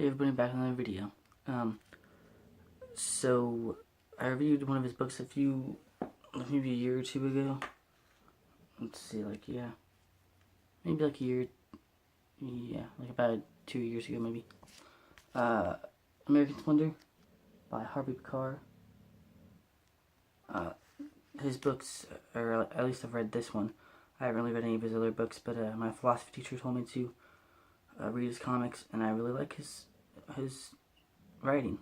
Hey everybody, back on another video. So I reviewed one of his books maybe a year or two ago. Let's see, maybe like a year, like about 2 years ago maybe. American Splendor by Harvey Pekar. His books, or at least I've read this one. I haven't really read any of his other books, but my philosophy teacher told me to read his comics, and I really like his writing.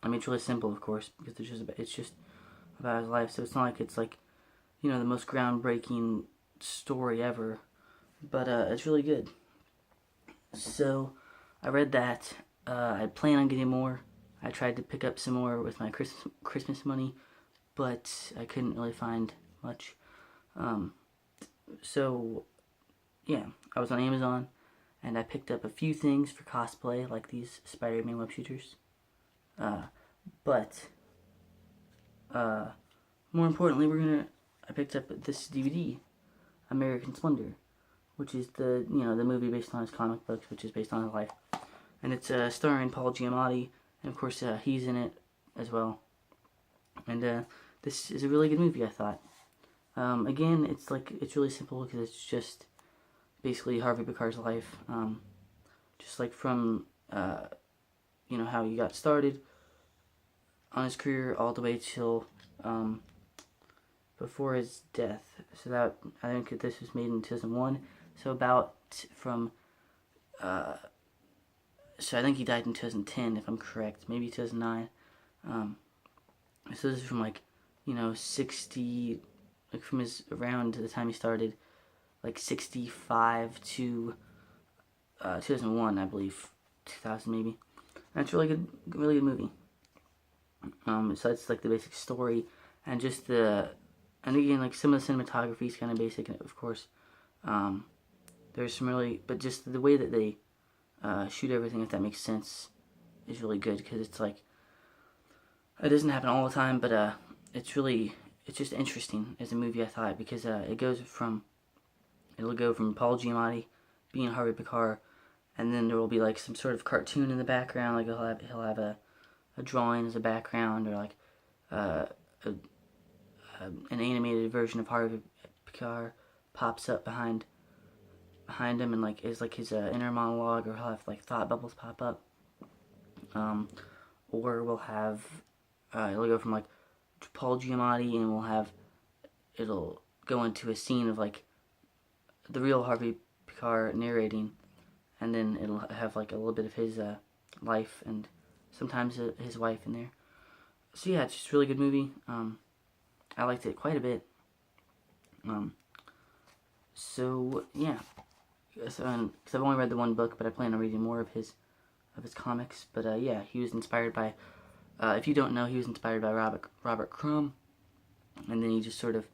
I mean, it's really simple, of course, because it's just about his life. So it's not like it's like, the most groundbreaking story ever, but it's really good. So I read that. I plan on getting more. I tried to pick up some more with my Christmas money, but I couldn't really find much. So yeah, I was on Amazon, and I picked up a few things for cosplay, like these Spider-Man web shooters. But more importantly, I picked up this DVD, American Splendor, which is the movie based on his comic books, which is based on his life, and it's starring Paul Giamatti, and of course he's in it as well. And this is a really good movie, I thought. Again, it's really simple because it's just basically Harvey Pekar's life, just like from how he got started on his career all the way till before his death. So that, I think this was made in 2001. So about from so I think he died in 2010, if I'm correct, maybe 2009. So this is from 60, from his around the time he started, 65 to 2001, I believe, 2000 maybe. And it's a really good movie. So that's the basic story, and just and again, some of the cinematography is kind of basic, of course. There's some but just the way that they shoot everything, if that makes sense, is really good, because it's it doesn't happen all the time, but it's just interesting as a movie, I thought, because it'll go from Paul Giamatti being Harvey Pekar, and then there will be some sort of cartoon in the background, he'll have a drawing as a background, or an animated version of Harvey Pekar pops up behind him, and is his inner monologue, or he'll have thought bubbles pop up, or we'll have it'll go from Paul Giamatti, and it'll go into a scene of the real Harvey Pekar narrating, and then it'll have a little bit of his life, and sometimes his wife in there. So yeah, it's just a really good movie. I liked it quite a bit. So yeah, because I've only read the one book, but I plan on reading more of his comics. But yeah, he was inspired by. If you don't know, he was inspired by Robert Crumb, and then he just sort of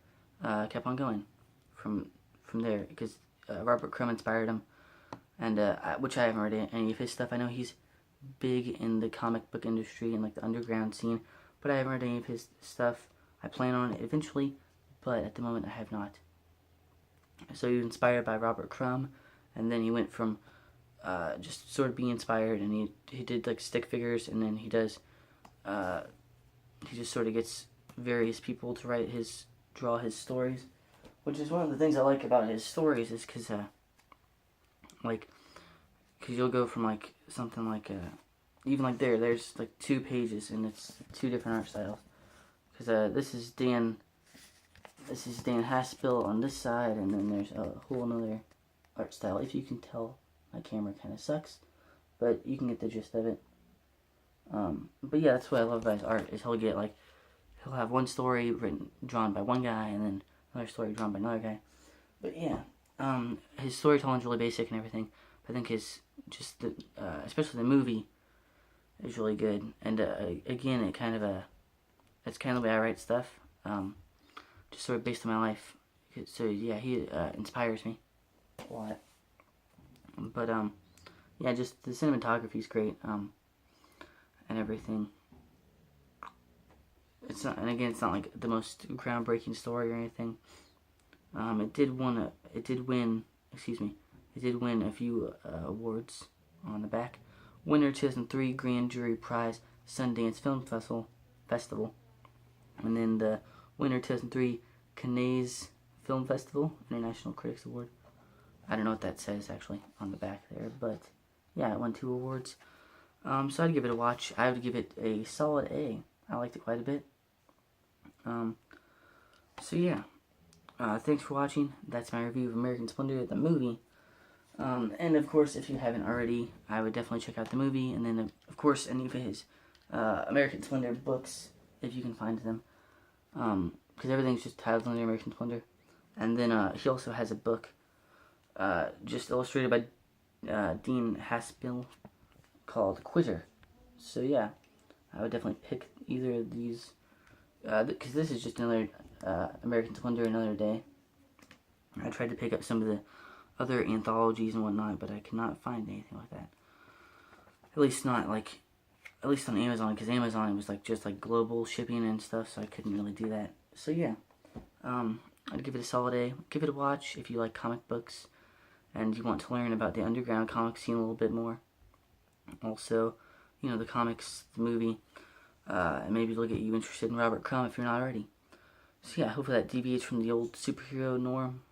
kept on going from there, because Robert Crumb inspired him, and which I haven't read any of his stuff. I know he's big in the comic book industry and the underground scene, but I haven't read any of his stuff. I plan on it eventually, but at the moment I have not. So he was inspired by Robert Crumb, and then he went from just sort of being inspired, and he did stick figures, and then he just sort of gets various people to draw his stories, which is one of the things I like about his stories, is because you'll go from something even there's 2 pages, and it's 2 different art styles, because this is Dan Haspel on this side, and then there's a whole another art style. If you can tell, my camera kind of sucks, but you can get the gist of it. But yeah, that's what I love about his art, is he'll have one story drawn by one guy, and then another story drawn by another guy. But yeah, his storytelling's really basic and everything. I think especially the movie, is really good. And again, it's kind of the way I write stuff, just sort of based on my life. So yeah, he inspires me a lot. But yeah, just the cinematography is great, and everything. It's not the most groundbreaking story or anything. It did win a few awards on the back, winner 2003 Grand Jury Prize Sundance Film Festival, and then the winner 2003 Cannes Film Festival International Critics Award. I don't know what that says actually on the back there, but yeah, it won 2 awards. So I'd give it a watch. I would give it a solid A. I liked it quite a bit. So yeah, thanks for watching. That's my review of American Splendor, the movie. And of course, if you haven't already, I would definitely check out the movie, and then of course any of his American Splendor books, if you can find them, because everything's just titled under American Splendor. And then he also has a book just illustrated by Dean Haspel called Quitter. So yeah, I would definitely pick either of these, because this is just another American Splendor Another Day. I tried to pick up some of the other anthologies and whatnot, but I cannot find anything like that. At least not like, at least on Amazon, because Amazon was like just like global shipping and stuff, so I couldn't really do that. So yeah, I'd give it a solid A. Give it a watch if you like comic books and you want to learn about the underground comic scene a little bit more. Also, you know, the comics, the movie, and maybe it'll get you interested in Robert Crumb if you're not already. So yeah, hopefully that deviates from the old superhero norm.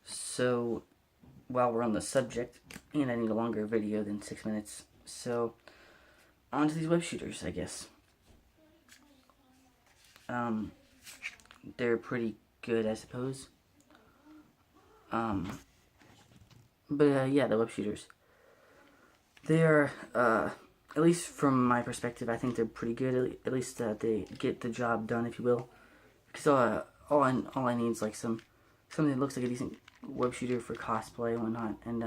So while we're on the subject, and I need a longer video than 6 minutes, so on to these web shooters, I guess. They're pretty good, I suppose. But yeah, the web shooters. They are, at least from my perspective, I think they're pretty good. At least they get the job done, if you will. Because all I need is like something that looks like a decent web shooter for cosplay and whatnot. And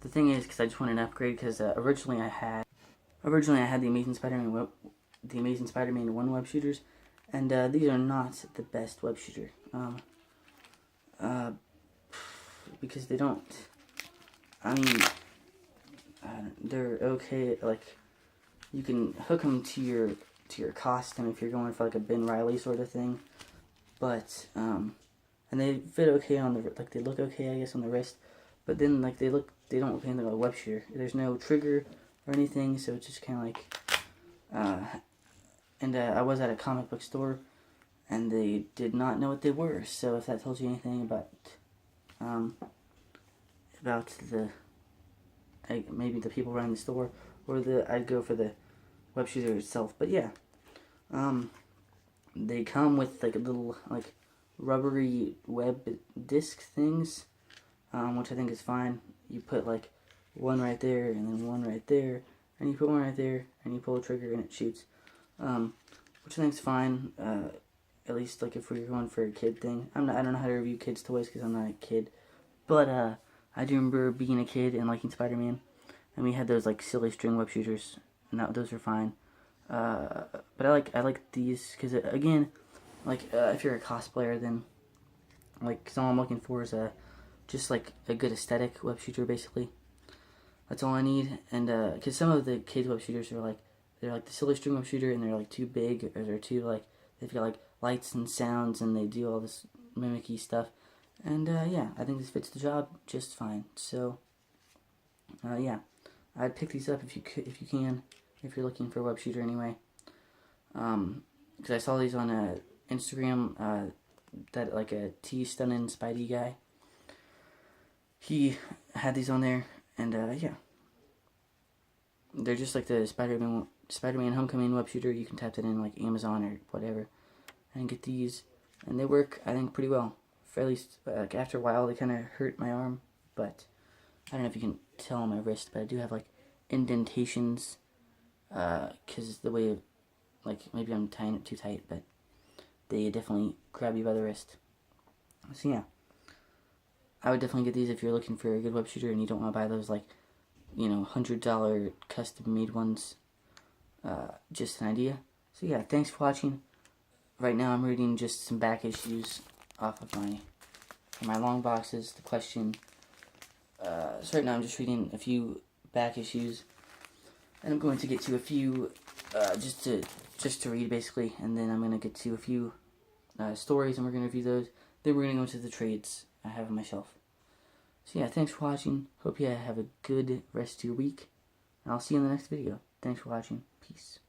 the thing is, because I just wanted an upgrade, because originally I had the Amazing Spider-Man 1 web shooters, and these are not the best web shooter. Because they don't. I mean, they're okay. Like, you can hook them to your costume if you're going for like a Ben Reilly sort of thing, but and they fit okay on the, like, they look okay, I guess, on the wrist, but then like they don't look anything like a web shooter. There's no trigger or anything, so it's just kind of like and I was at a comic book store and they did not know what they were. So if that tells you anything about the maybe the people running the store, or I'd go for the web shooter itself. But yeah, they come with like a little like rubbery web disc things, which I think is fine. You put like one right there and then one right there, and you put one right there and you pull a trigger and it shoots, which I think is fine. At least like if we're going for a kid thing. I don't know how to review kids toys because I'm not a kid, but I do remember being a kid and liking Spider-Man, and we had those like silly string web shooters, and those are fine. But I like these because again, like if you're a cosplayer, then like all I'm looking for is just like a good aesthetic web shooter, basically. That's all I need. And because some of the kids web shooters are like, they're like the silly string web shooter, and they're like too big, or they're too like, they've got like lights and sounds, and they do all this mimicky stuff. And yeah, I think this fits the job just fine. So yeah, I'd pick these up if you can, if you're looking for a web shooter anyway. Because I saw these on Instagram, that like a T-Stunning Spidey guy, he had these on there, and yeah, they're just like the Spider-Man Homecoming web shooter. You can type that in like Amazon or whatever and get these, and they work, I think, pretty well. For at least like after a while, they kind of hurt my arm, but I don't know if you can tell on my wrist, but I do have like indentations, because the way of, like, maybe I'm tying it too tight, but they definitely grab you by the wrist. So yeah, I would definitely get these if you're looking for a good web shooter and you don't want to buy those like, you know, $100 custom made ones. Just an idea. So yeah, thanks for watching. Right now I'm reading just some back issues off of my long boxes, the question. So right now I'm just reading a few back issues, and I'm going to get to a few just to read, basically, and then I'm going to get to a few stories, and we're going to review those. Then we're going to go into the trades I have on my shelf. So yeah, thanks for watching. Hope you have a good rest of your week. And I'll see you in the next video. Thanks for watching. Peace.